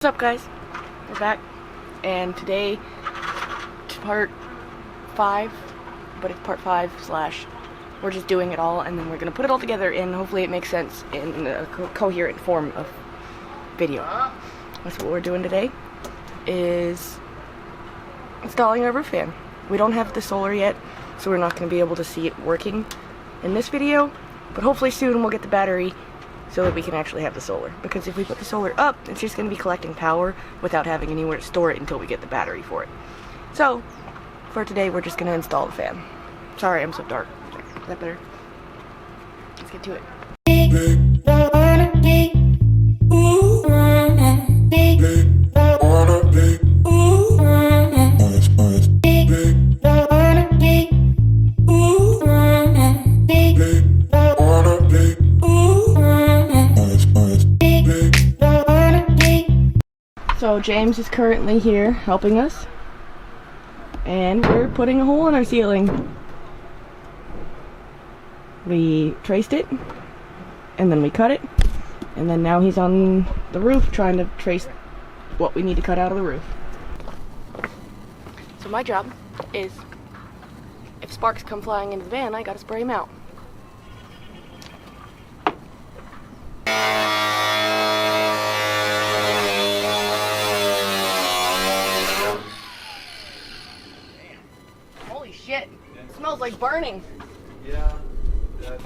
What's up, guys? We're back, and today it's part 5, but it's part 5 / we're just doing it all, and then we're gonna put it all together, and hopefully it makes sense in a coherent form of video. That's what we're doing today, is installing our roof fan. We don't have the solar yet, so we're not gonna be able to see it working in this video, but hopefully soon we'll get the battery so that we can actually have the solar. Because if we put the solar up, it's just going to be collecting power without having anywhere to store it until we get the battery for it. So, for today, we're just going to install the fan. Sorry, I'm so dark. Is that better? Let's get to it. So James is currently here helping us, and we're putting a hole in our ceiling. We traced it, and then we cut it, and then now he's on the roof trying to trace what we need to cut out of the roof. So my job is, if sparks come flying into the van, I gotta spray them out. Holy shit, it smells like burning. Yeah, that's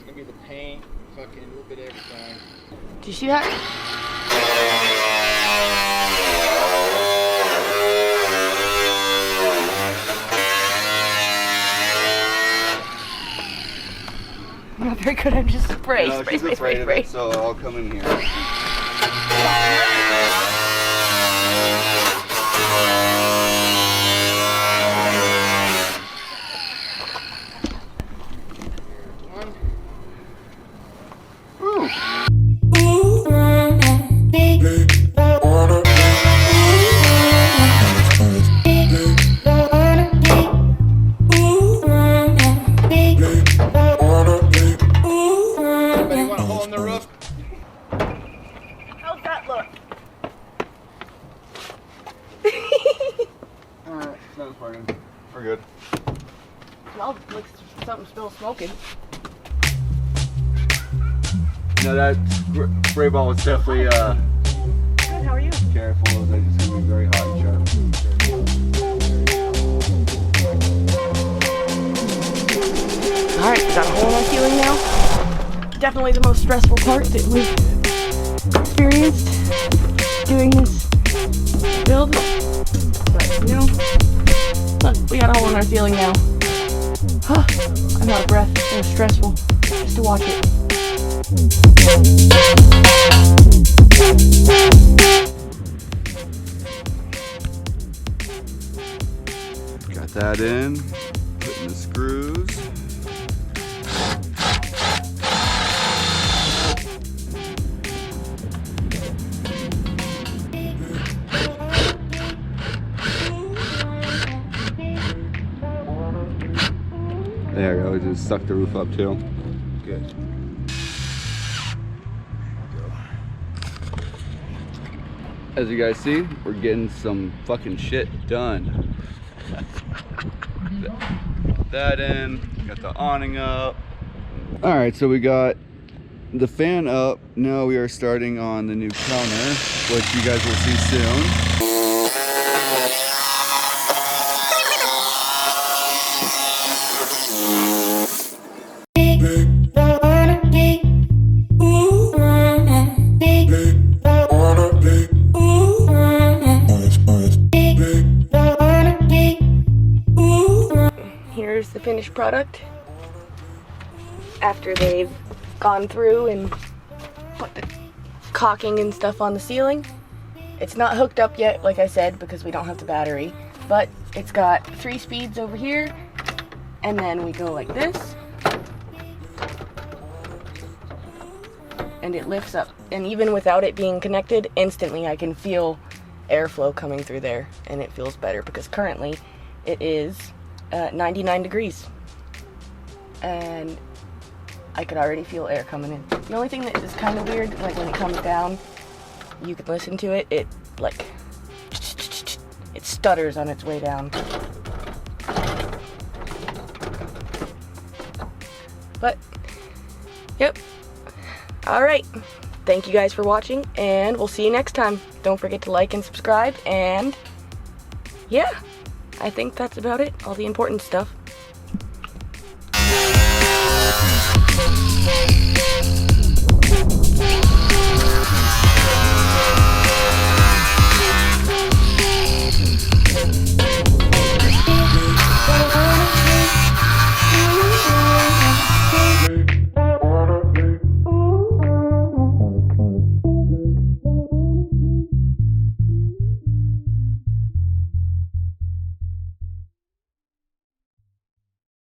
gonna be the paint, fucking a little bit of everything. Did you see that? I'm not very good, I'm just spray, No, spray, she's spray, afraid spray, of spray. it, so I'll come in here. How's that look? Alright, smells burning. We're good. Smells like something still smoking. No, that spray ball was definitely Good, how are you? careful. They're just gonna be very hot and sharp. Alright, we got a hole in our ceiling now. Definitely the most stressful part that we've experienced doing this build. But, you know, look, we got a hole in our ceiling now. I'm out of breath. It was stressful just to watch it. Got that in. Putting the screws. There we go. Just suck the roof up too. Good. As you guys see, we're getting some fucking shit done. That in, got the awning up. All right, so we got the fan up. Now we are starting on the new counter, which you guys will see soon. Here's the finished product after they've gone through and put the caulking and stuff on the ceiling. It's not hooked up yet, like I said, because we don't have the battery, but it's got 3 speeds over here, and then we go like this, and it lifts up. And even without it being connected, instantly I can feel airflow coming through there, and it feels better because currently it is 99 degrees, and I could already feel air coming in. The only thing that is kind of weird, like when it comes down, you can listen to it. It like it stutters on its way down. But yep. All right. Thank you guys for watching, and we'll see you next time. Don't forget to like and subscribe, and yeah, I think that's about it. All the important stuff.